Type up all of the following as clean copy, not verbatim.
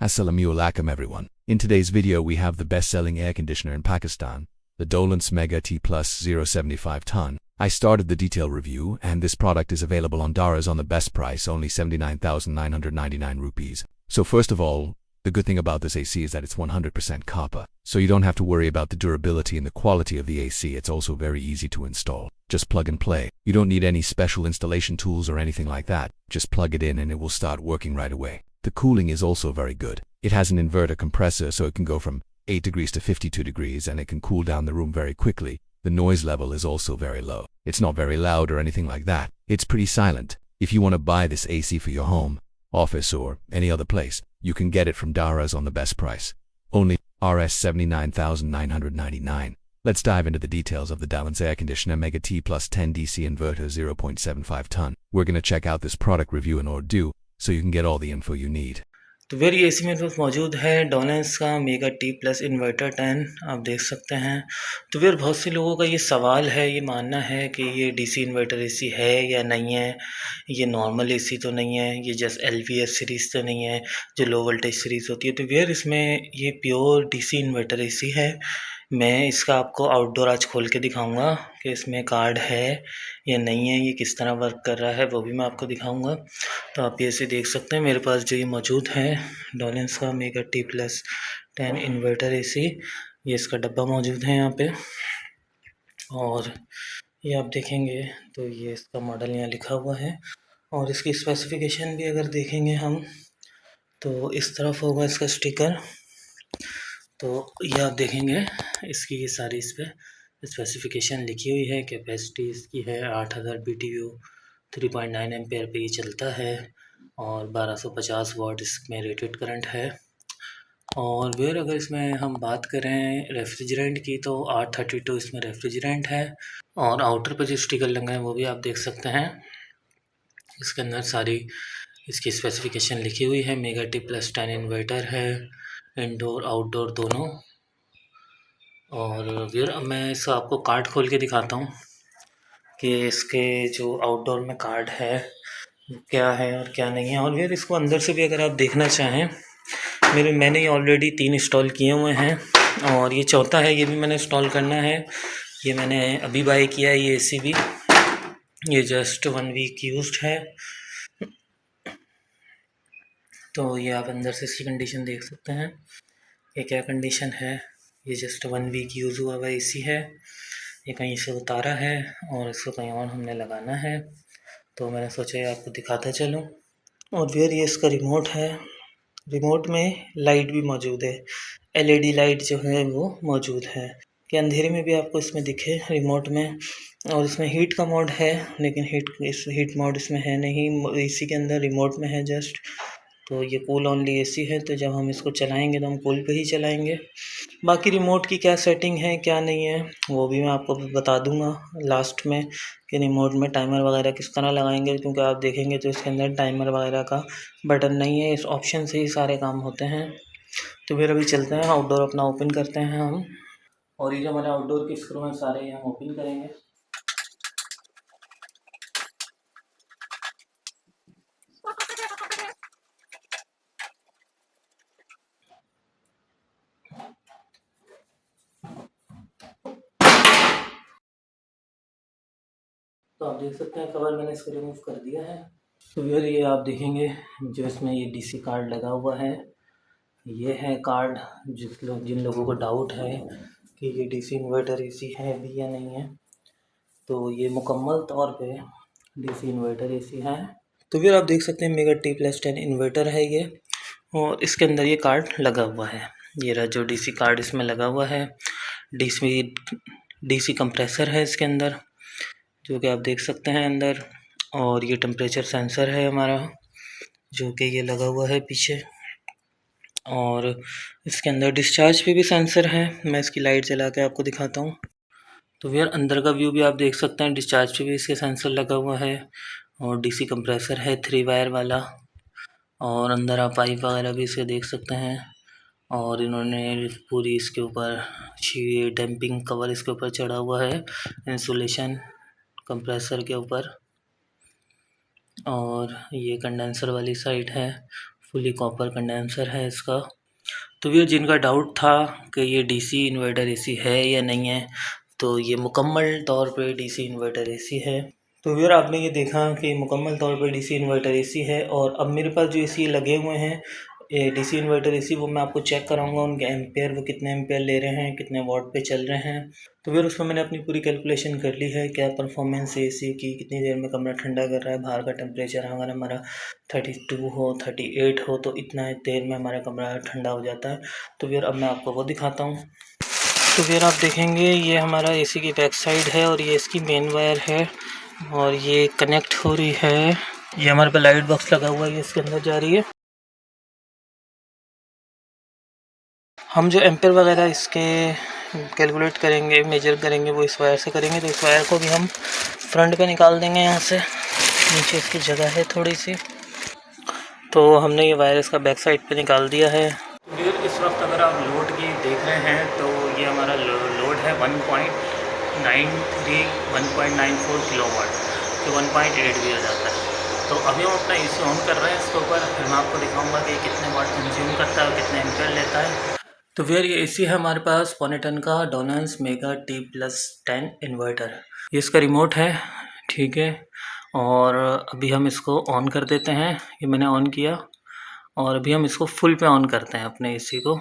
Assalamu alaikum everyone. In today's video we have the best-selling air conditioner in Pakistan, the Dolence Mega T Plus 075 ton. I started the detail review and this product is available on Daraz on the best price, only 79,999 rupees. So first of all, the good thing about this AC is that it's 100% copper. So you don't have to worry about the durability and the quality of the AC. It's also very easy to install. Just plug and play. You don't need any special installation tools or anything like that. Just plug it in and it will start working right away. The cooling is also very good. It has an inverter compressor so it can go from 8 degrees to 52 degrees and it can cool down the room very quickly. The noise level is also very low. It's not very loud or anything like that. It's pretty silent. If you want to buy this AC for your home, office or any other place, you can get it from Daraz on the best price. Only Rs 79,999. Let's dive into the details of the Dolence Air Conditioner Mega T Plus 10 DC Inverter 0.75 ton. We're going to check out this product review in Urdu so you can get all the info you need. तो फिर ये AC मेरे पास मौजूद है डोलेंस का mega T plus inverter 10, आप देख सकते हैं। तो फिर बहुत से लोगों का ये सवाल है, ये मानना है कि ये डीसी इन्वर्टर एसी है या नहीं है, ये नॉर्मल एसी तो नहीं है, ये जस्ट एलवीएस सीरीज़ तो नहीं है जो लो वोल्टेज सीरीज़ होती है। तो फिर इसमें ये प्योर डीसी इन्वर्टर एसी है। मैं इसका आपको आउटडोर आज खोल के दिखाऊंगा कि इसमें कार्ड है या नहीं है, ये किस तरह वर्क कर रहा है वो भी मैं आपको दिखाऊंगा। तो आप ये इसे देख सकते हैं। मेरे पास जो ये मौजूद है डोलेंस का mega T plus 10 inverter AC, ये इसका डब्बा मौजूद है यहाँ पे। और ये आप देखेंगे तो ये इसका मॉडल यहाँ लिखा हुआ है और इसकी स्पेसिफिकेशन भी अगर देखेंगे हम तो इस तरफ होगा इसका स्टिकर। तो ये आप देखेंगे इसकी ये सारी इस पर स्पेसिफिकेशन लिखी हुई है। कैपेसिटी इसकी है 8000 BTU, 3.9 एम्पेयर पे ये चलता है और 1250 वाट इसमें रेटेड करंट है। और फिर अगर इसमें हम बात करें रेफ्रिजरेंट की तो R32 इसमें रेफ्रिजरेंट है। और आउटर पर जो स्टिकर लगा है वो भी आप देख सकते हैं। इसके अंदर सारी इसकी स्पेसिफिकेशन लिखी हुई है। मेगा टी प्लस 10 इन्वर्टर है, इंडोर आउटडोर दोनों। और फिर अब मैं इसका आपको कार्ड खोल के दिखाता हूँ कि इसके जो आउटडोर में कार्ड है क्या है और क्या नहीं है। और फिर इसको अंदर से भी अगर आप देखना चाहें, मैंने ऑलरेडी 3 इंस्टॉल किए हुए हैं और ये चौथा है, ये भी मैंने इंस्टॉल करना है। ये मैंने अभी बाय किया है ये एसी भी, ये जस्ट 1 वीक यूज्ड है। तो ये आप अंदर से इसकी कंडीशन देख सकते हैं ये क्या कंडीशन है। ये जस्ट 1 वीक यूज़ हुआ हुआ एसी है। ये कहीं से उतारा है और इसको कहीं और हमने लगाना है, तो मैंने सोचा ये आपको दिखाता चलूँ। और फिर ये इसका रिमोट है। रिमोट में लाइट भी मौजूद है, एलईडी लाइट जो है वो मौजूद है कि अंधेरे में भी आपको इसमें दिखे रिमोट में। और इसमें हीट का मोड है, लेकिन हीट मोड इसमें है नहीं, एसी के अंदर रिमोट में है जस्ट। तो ये कूल ओनली एसी है, तो जब हम इसको चलाएंगे तो हम कूल पे ही चलाएंगे। बाकी रिमोट की क्या सेटिंग है क्या नहीं है वो भी मैं आपको बता दूंगा लास्ट में कि रिमोट में टाइमर वगैरह किस तरह लगाएंगे, क्योंकि आप देखेंगे तो इसके अंदर टाइमर वगैरह का बटन नहीं है, इस ऑप्शन से ही सारे काम होते हैं। तो फिर अभी चलते हैं आउटडोर अपना ओपन करते हैं हम। और ये जो हमारे आउटडोर के स्क्रू हैं सारे ये हम ओपन करेंगे। तो आप देख सकते हैं कवर मैंने इसको रिमूव कर दिया है। तो फिर ये आप देखेंगे जो इसमें ये डीसी कार्ड लगा हुआ है, ये है कार्ड। जिन लोगों को डाउट है कि ये डीसी इन्वर्टर एसी है भी या नहीं है, तो ये मुकम्मल तौर पे डीसी इन्वर्टर एसी है। तो फिर आप देख सकते हैं मेगा टी प्लस 10 इन्वर्टर है ये, और इसके अंदर ये कार्ड लगा हुआ है। ये रहा जो डीसी कार्ड इसमें लगा हुआ है। डीसी कंप्रेसर है इसके अंदर जो कि आप देख सकते हैं अंदर। और ये टेम्परेचर सेंसर है हमारा जो कि ये लगा हुआ है पीछे। और इसके अंदर डिस्चार्ज पे भी सेंसर है, मैं इसकी लाइट जला के आपको दिखाता हूँ। तो भैया अंदर का व्यू भी आप देख सकते हैं, डिस्चार्ज पे भी इसके सेंसर लगा हुआ है। और डीसी कंप्रेसर है 3 वायर वाला। और अंदर आप पाइप वगैरह भी इसके देख सकते हैं। और इन्होंने पूरी इसके ऊपर डैम्पिंग कवर इसके ऊपर चढ़ा हुआ है इंसुलेशन कंप्रेसर के ऊपर। और ये कंडेंसर वाली साइड है, फुली कॉपर कंडेंसर है इसका। तो ये जिनका डाउट था कि ये डीसी इन्वर्टर एसी है या नहीं है, तो ये मुकम्मल तौर पे डीसी इन्वर्टर एसी है। तो यार आपने ये देखा कि मुकम्मल तौर पे डीसी इन्वर्टर एसी है। और अब मेरे पास जो एसी लगे हुए हैं ये डीसी इन्वर्टर एसी, वो मैं आपको चेक कराऊंगा उनके एम्पेयर, वो कितने एम्पेयर ले रहे हैं, कितने वॉट पे चल रहे हैं। तो फिर उसमें मैंने अपनी पूरी कैलकुलेशन कर ली है, क्या परफॉर्मेंस है एसी की, कितनी देर में कमरा ठंडा कर रहा है, बाहर का टेम्परेचर अगर हमारा 32 हो 38 हो तो इतना देर में हमारा कमरा ठंडा हो जाता है। तो फिर अब मैं आपको वो दिखाता हूँ। तो फिर आप देखेंगे ये हमारा एसी की बैक साइड है और ये इसकी मेन वायर है और ये कनेक्ट हो रही है। ये हमारे पे लाइट बॉक्स लगा हुआ है, ये इसके अंदर जा रही है। हम जो एम्पेयर वगैरह इसके कैलकुलेट करेंगे, मेजर करेंगे, वो इस वायर से करेंगे। तो इस वायर को भी हम फ्रंट पे निकाल देंगे, यहाँ से नीचे इसकी जगह है थोड़ी सी, तो हमने ये वायर इसका बैक साइड पे निकाल दिया है। फिर इस वक्त अगर आप लोड की देख रहे हैं तो ये हमारा लोड है 1.93 1.94 किलोवाट, जो 1.8 भी आ जाता है। तो अभी हम अपना एसी ऑन कर रहे हैं इसके ऊपर, फिर मैं आपको दिखाऊंगा कि कितने वाट कंज्यूम करता है और कितने एम्पेयर लेता है। तो फिर ये एसी है हमारे पास पौने टन का डोलेंस मेगा T+10 इन्वर्टर। ये इसका रिमोट है, ठीक है। और अभी हम इसको ऑन कर देते हैं। ये मैंने ऑन किया और अभी हम इसको फुल पे ऑन करते हैं अपने एसी को,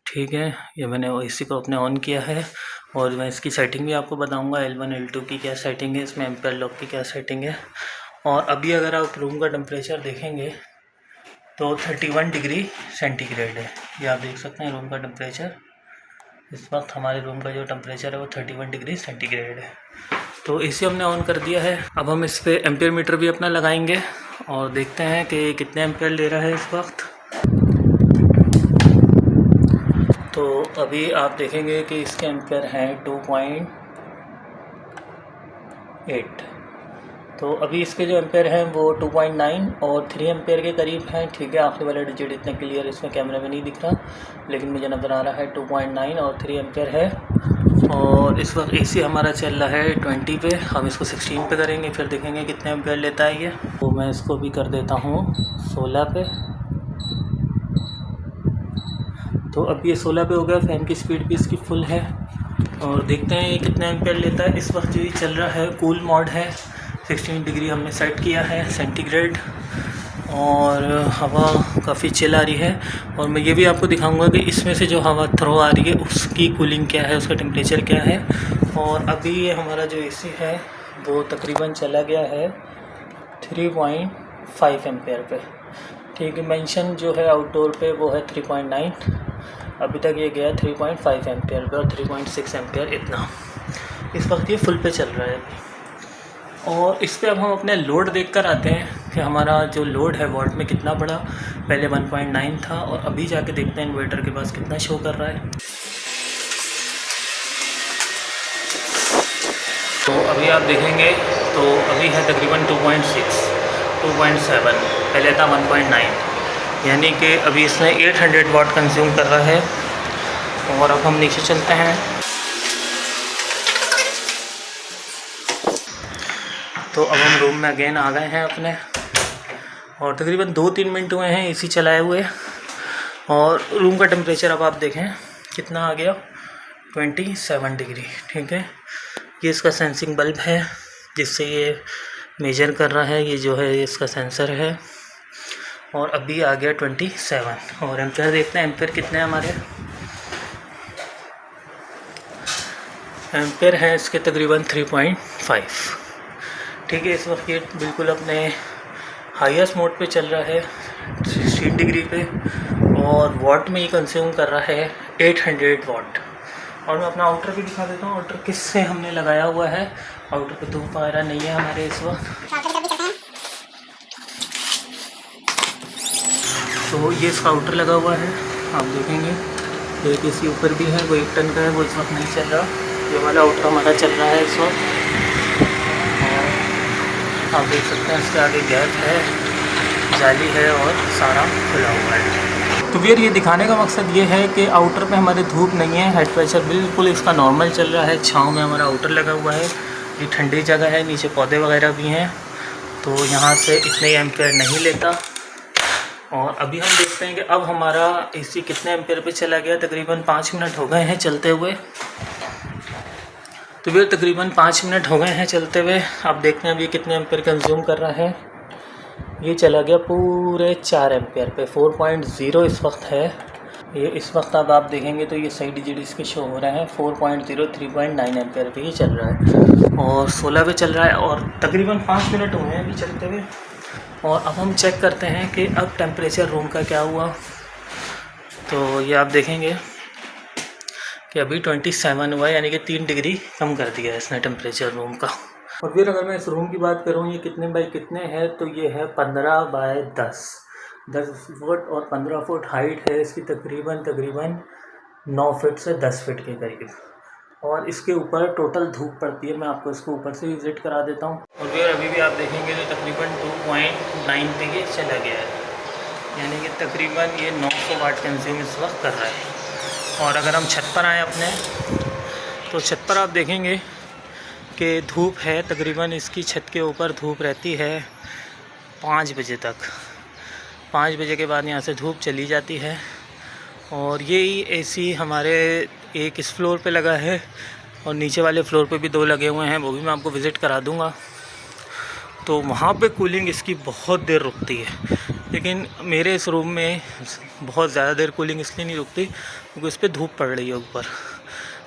ठीक है। ये मैंने एसी को अपने ऑन किया है और मैं इसकी सेटिंग भी आपको बताऊंगा, L1 L2 की क्या सेटिंग है, इसमें एम्पेयर लॉक की क्या सेटिंग है। और अभी अगर आप रूम का टेम्परेचर देखेंगे तो 31 डिग्री सेंटीग्रेड है। ये आप देख सकते हैं रूम का टेम्परेचर। इस वक्त हमारे रूम का जो टेम्परेचर है वो 31 डिग्री सेंटीग्रेड है। तो एसी हमने ऑन कर दिया है। अब हम इस पर एम्पेयर मीटर भी अपना लगाएंगे और देखते हैं कि कितने एम्पेयर ले रहा है इस वक्त। तो अभी आप देखेंगे कि इसके एम्पेयर हैं 2.8। तो अभी इसके जो एम्पेयर हैं वो 2.9 और 3 एम्पेयर के करीब हैं, ठीक है। आखिरी वाला डिजिट इतना क्लियर इसमें कैमरे में नहीं दिख रहा, लेकिन मुझे नज़र आ रहा है 2.9 और 3 एम्पेयर है। और इस वक्त एसी हमारा चल रहा है 20 पे, हम इसको 16 पे करेंगे, फिर देखेंगे कितने एम्पेयर लेता है ये। तो मैं इसको भी कर देता हूँ 16 पे। तो अब ये 16 पे हो गया, फ़ैन की स्पीड भी इसकी फुल है और देखते हैं ये कितने एम्पेयर लेता है। इस वक्त जो ये चल रहा है कूल मोड है, 16 डिग्री हमने सेट किया है सेंटीग्रेड और हवा काफ़ी चिल आ रही है। और मैं ये भी आपको दिखाऊंगा कि इसमें से जो हवा थ्रो आ रही है उसकी कूलिंग क्या है, उसका टेम्परेचर क्या है। और अभी ये हमारा जो एसी है वो तकरीबन चला गया है 3.5 एम्पेयर पे, ठीक है। मेंशन जो है आउटडोर पे वो है 3.9, अभी तक ये गया 3.5 एम्पेयर पे और 3.6 एम्पेयर इतना। इस वक्त ये फुल पे चल रहा है अभी। और इस पे अब हम अपने लोड देख कर आते हैं कि हमारा जो लोड है वॉट में कितना बढ़ा। पहले 1.9 था और अभी जाके देखते हैं इन्वर्टर के पास कितना शो कर रहा है। तो अभी आप देखेंगे तो अभी है तकरीबन 2.6 2.7, पहले था 1.9, यानी कि अभी इसने 800 वाट कंज्यूम कर रहा है। और अब हम नीचे चलते हैं। तो अब हम रूम में अगेन आ गए हैं अपने और तकरीबन 2-3 मिनट हुए हैं एसी चलाए हुए। और रूम का टेम्परेचर अब आप देखें कितना आ गया, 27 डिग्री, ठीक है। ये इसका सेंसिंग बल्ब है जिससे ये मेजर कर रहा है, ये जो है इसका सेंसर है। और अभी आ गया 27 और एम्पेयर देखते हैं एम्पेयर कितने हैं हमारे। एम्पेयर है इसके तकरीबन 3.5, ठीक है। इस वक्त ये बिल्कुल अपने हाईएस्ट मोड पे चल रहा है 16 डिग्री पे और वाट में ये कंज्यूम कर रहा है 800 वाट। और मैं अपना आउटर भी दिखा देता हूँ, आउटर किससे हमने लगाया हुआ है। आउटर पे धूप वगैरह नहीं है हमारे इस वक्त। तो ये इसका आउटर लगा हुआ है, आप देखेंगे एक इसी ऊपर भी है, वो 1 टन का है, वो इस वक्त नहीं चल रहा। ये वाला आउटर हमारा चल रहा है इस वक्त। आप देख सकते हैं इसके आगे गैप है, जाली है और सारा खुला हुआ है। तो फिर ये दिखाने का मकसद ये है कि आउटर पे हमारे धूप नहीं है, हेड प्रेशर बिल्कुल इसका नॉर्मल चल रहा है। छाँव में हमारा आउटर लगा हुआ है, ये ठंडी जगह है, नीचे पौधे वगैरह भी हैं, तो यहाँ से इतने एम्पेयर नहीं लेता। और अभी हम देखते हैं कि अब हमारा एसी कितने एम्पेयर पे चला गया। तकरीबन 5 मिनट हो गए हैं चलते हुए। तो फिर तकरीबन 5 मिनट हो गए हैं चलते हुए। अब देखते हैं अब ये कितने एम्पेयर कंज्यूम कर रहा है। ये चला गया पूरे 4 एम्पेयर पे। 4.0 इस वक्त है ये। इस वक्त अब आप देखेंगे तो ये सही डिजिट इसके शो हो रहा है 4.0 3.9 एम्पेयर पे ये चल रहा है और 16 पे चल रहा है और तकरीबन 5 मिनट हुए हैं अभी चलते हुए। और अब हम चेक करते हैं कि अब टेम्परेचर रूम का क्या हुआ। तो ये आप देखेंगे कि अभी 27 हुआ है, यानी कि 3 डिग्री कम कर दिया है इसने टेम्परेचर रूम का। और फिर अगर मैं इस रूम की बात करूँ, ये कितने बाई कितने है, तो ये है 15 बाय 10 फुट और 15 फुट हाइट है इसकी। तकरीबन 9 फीट से 10 फीट के करीब। और इसके ऊपर टोटल धूप पड़ती है। मैं आपको इसको ऊपर से विज़िट करा देता हूँ। और फिर अभी भी आप देखेंगे तो तकरीबन 2.9 पे ये चला गया है, यानी कि तकरीबन ये 900 वाट कंज्यूम इस वक्त कर रहा है। और अगर हम छत पर आएँ अपने, तो छत पर आप देखेंगे कि धूप है। तकरीबन इसकी छत के ऊपर धूप रहती है 5 बजे तक। 5 बजे के बाद यहाँ से धूप चली जाती है। और यही एसी हमारे एक इस फ्लोर पे लगा है और नीचे वाले फ्लोर पे भी 2 लगे हुए हैं, वो भी मैं आपको विज़िट करा दूँगा। तो वहाँ पे कूलिंग इसकी बहुत देर रुकती है, लेकिन मेरे इस रूम में बहुत ज़्यादा देर कूलिंग इसलिए नहीं रुकती क्योंकि इस पर धूप पड़ रही है ऊपर।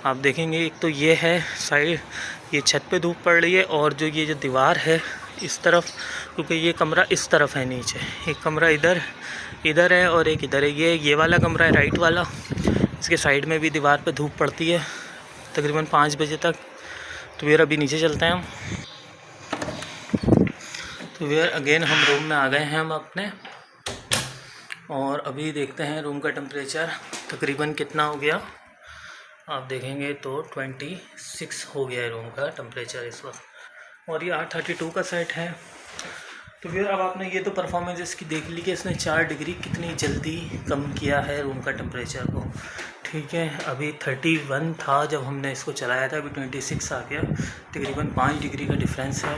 आप देखेंगे एक तो ये है साइड, ये छत पे धूप पड़ रही है और जो ये जो दीवार है इस तरफ, क्योंकि ये कमरा इस तरफ है नीचे, एक कमरा इधर है और एक इधर है। ये वाला कमरा है राइट वाला, इसके साइड में भी दीवार पे धूप पड़ती है तकरीबन 5 बजे तक। तो फिर अभी नीचे चलते हैं हम। तो फिर अगेन हम रूम में आ गए हैं हम अपने, और अभी देखते हैं रूम का टेम्परेचर तकरीबन कितना हो गया। आप देखेंगे तो 26 हो गया है रूम का टेम्परेचर इस वक्त, और ये 832 का सेट है। तो फिर अब आपने ये तो परफॉर्मेंस इसकी देख ली कि इसने 4 डिग्री कितनी जल्दी कम किया है रूम का टेम्परेचर को। ठीक है, अभी 31 था जब हमने इसको चलाया था, अभी 26 आ गया। तकरीबन 5 डिग्री का डिफरेंस है।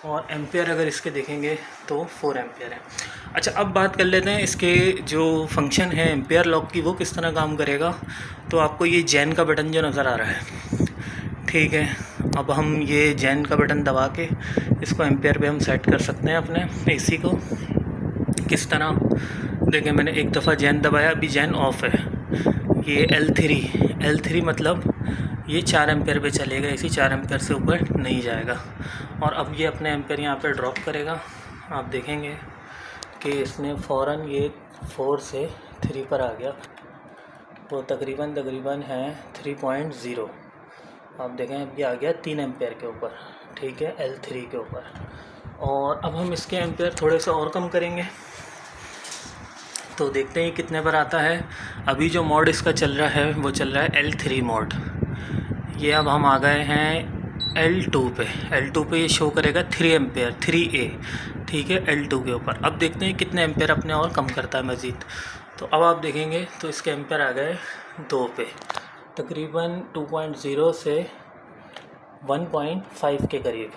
और एम्पेयर अगर इसके देखेंगे तो 4 एम्पेयर है। अच्छा, अब बात कर लेते हैं इसके जो फंक्शन है एम्पेयर लॉक की, वो किस तरह काम करेगा। तो आपको ये जैन का बटन जो नज़र आ रहा है, ठीक है, अब हम ये जैन का बटन दबा के इसको एम्पेयर पे हम सेट कर सकते हैं अपने एसी को। किस तरह, देखिए मैंने एक दफ़ा जैन दबाया, अभी जैन ऑफ है। ये L3 मतलब ये 4 एम्पेयर पे चलेगा, इसी 4 एम्पेयर से ऊपर नहीं जाएगा। और अब ये अपने एम्पेयर यहाँ पे ड्रॉप करेगा। आप देखेंगे कि इसने फ़ौरन ये 4 से 3 पर आ गया, तो तकरीबन है 3.0। आप देखें अभी आ गया 3 एम्पेयर के ऊपर, ठीक है, L3 के ऊपर। और अब हम इसके एम्पेयर थोड़े से और कम करेंगे, तो देखते हैं कितने पर आता है। अभी जो मोड इसका चल रहा है वो चल रहा है L3 मोड। ये अब हम आ गए हैं L2 पे ये शो करेगा 3 एम्पेयर 3A, ठीक है, L2 के ऊपर। अब देखते हैं कितने एम्पेयर अपने और कम करता है मज़ीद। तो अब आप देखेंगे तो इसके एम्पेयर आ गए 2 पे, तकरीबन 2.0 से 1.5 के करीब,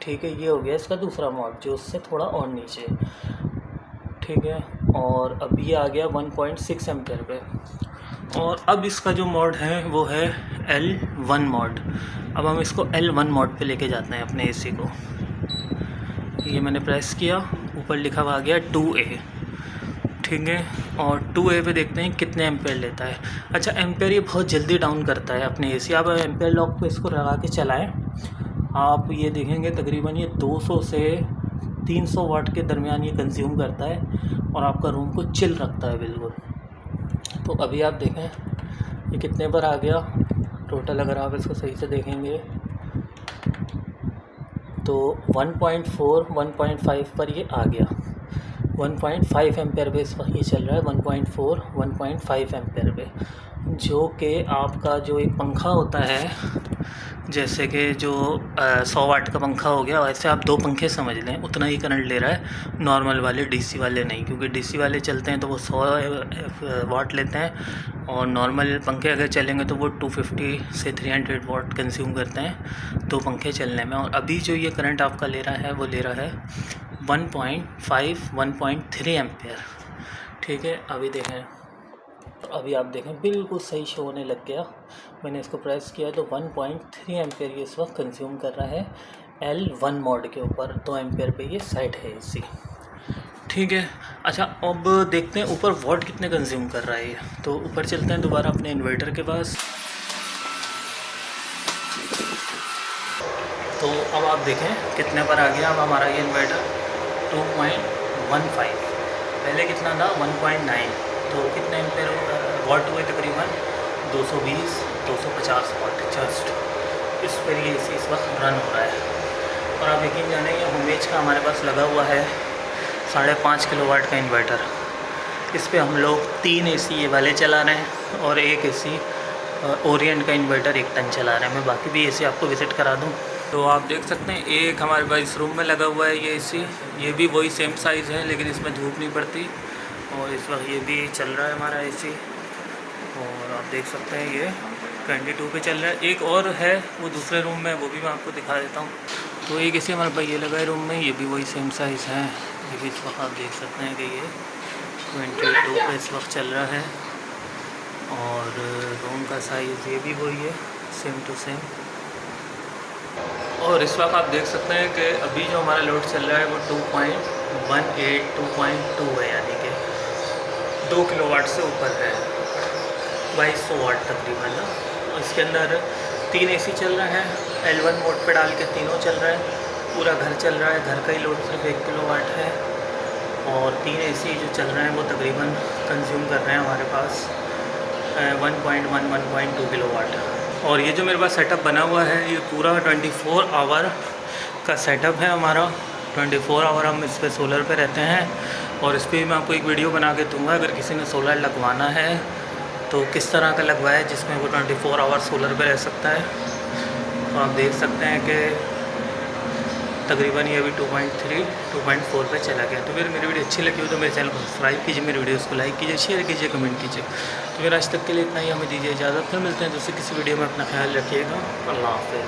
ठीक है। ये हो गया इसका दूसरा मोड जो उससे थोड़ा और नीचे, ठीक है। और अब ये आ गया 1.6 एम्पेयर पे। और अब इसका जो मोड है वो है L1 मोड। अब हम इसको L1 मोड पे लेके जाते हैं अपने एसी को। ये मैंने प्रेस किया, ऊपर लिखा हुआ आ गया 2A, ठीक है। और 2A पे देखते हैं कितने एम्पेयर लेता है। अच्छा, एम्पेयर ये बहुत जल्दी डाउन करता है अपने एसी। आप एम्पेयर लॉक पे इसको लगा के चलाएं, आप ये देखेंगे तकरीबन ये 200 से 300 वाट के दरमियान ये कंज्यूम करता है और आपका रूम को चिल रखता है बिल्कुल। तो अभी आप देखें ये कितने पर आ गया टोटल, अगर आप इसको सही से देखेंगे तो 1.4 1.5 पर ये आ गया। 1.5 एम्पेयर पे इस वक्त ये चल रहा है, 1.4 1.5 एम्पेयर पे, जो कि आपका जो एक पंखा होता है, जैसे कि जो 100 वाट का पंखा हो गया, वैसे आप 2 पंखे समझ लें, उतना ही करंट ले रहा है। नॉर्मल वाले डीसी वाले नहीं, क्योंकि डीसी वाले चलते हैं तो वो 100 वाट लेते हैं, और नॉर्मल पंखे अगर चलेंगे तो वो 250 से 300 वाट कंज्यूम करते हैं 2 पंखे चलने में। और अभी जो ये करंट आपका ले रहा है वो ले रहा है 1.5 1.3 एम्पेयर। ठीक है, अभी देखें, अभी आप देखें बिल्कुल सही शो होने लग गया। मैंने इसको प्रेस किया तो 1.3 एम्पेयर ये इस वक्त कंज्यूम कर रहा है L1 मोड के ऊपर। 2 एम्पेयर पे ये सेट है एसी। ठीक है, अच्छा अब देखते हैं ऊपर वॉट कितने कंज्यूम कर रहा है ये। तो ऊपर चलते हैं दोबारा अपने इन्वर्टर के पास। तो अब आप देखें कितने पर आ गया अब हमारा ये इन्वर्टर 2.15। पहले कितना था 1.9। तो कितने एम्पेयर वॉट हुए तकरीबन 220 250 वॉट जस्ट। इस पर ये इस वक्त रन हो रहा है। और आप यकीन जाने ये होमेज का हमारे पास लगा हुआ है 5.5 किलोवाट का इन्वर्टर। इस पे हम लोग 3 एसी ये वाले चला रहे हैं और एक एसी ओरिएंट का इन्वर्टर 1 टन चला रहे हैं। मैं बाकी भी एसी आपको विज़िट करा दूँ। तो आप देख सकते हैं एक हमारे पास इस रूम में लगा हुआ है ये एसी। ये भी वही सेम साइज़ है लेकिन इसमें धूप नहीं पड़ती। और इस वक्त ये भी चल रहा है हमारा एसी। और आप देख सकते हैं ये 22 पे चल रहा है। एक और है वो दूसरे रूम में, वो भी मैं आपको दिखा देता हूँ। तो एक एसी हमारे पास ये लगा है रूम में, ये भी वही सेम साइज़ है। ये भी इस वक्त आप देख सकते हैं कि ये 22 पे इस वक्त चल रहा है। और रूम का साइज़ ये भी वही है, सेम टू सेम। और इस वक्त आप देख सकते हैं कि अभी जो हमारा लोड चल रहा है वो 2.18 2.2 है, यानी कि 2 किलोवाट से ऊपर है, 2200 वाट तकरीबन ना। इसके अंदर 3 एसी चल रहा है, L1 मोड पे डाल के तीनों चल रहा है। पूरा घर चल रहा है, घर का ही लोड सिर्फ 1 किलोवाट है। और 3 एसी जो चल रहे हैं वो तकरीबन कंज्यूम कर रहे हैं हमारे पास 1.1 1.2 किलोवाट। और ये जो मेरे पास सेटअप बना हुआ है ये पूरा 24 आवर का सेटअप है हमारा। 24 आवर हम इस पे सोलर पे रहते हैं। और इस पर मैं आपको एक वीडियो बना के दूंगा अगर किसी ने सोलर लगवाना है तो किस तरह का लगवाए जिसमें वो 24 आवर सोलर पे रह सकता है। तो आप देख सकते हैं कि तकरीबन ये अभी 2.3 2.4 पे चला गया। तो फिर मेरी वीडियो अच्छी लगी हो तो मेरे चैनल को सब्सक्राइब कीजिए, मेरी वीडियोस को लाइक कीजिए, शेयर कीजिए, कमेंट कीजिए। तो फिर आज तक के लिए इतना ही, हमें दीजिए इजाज़त। फिर मिलते हैं दूसरी किसी वीडियो में। अपना ख्याल रखिएगा। अल्लाह हाफ़िज़।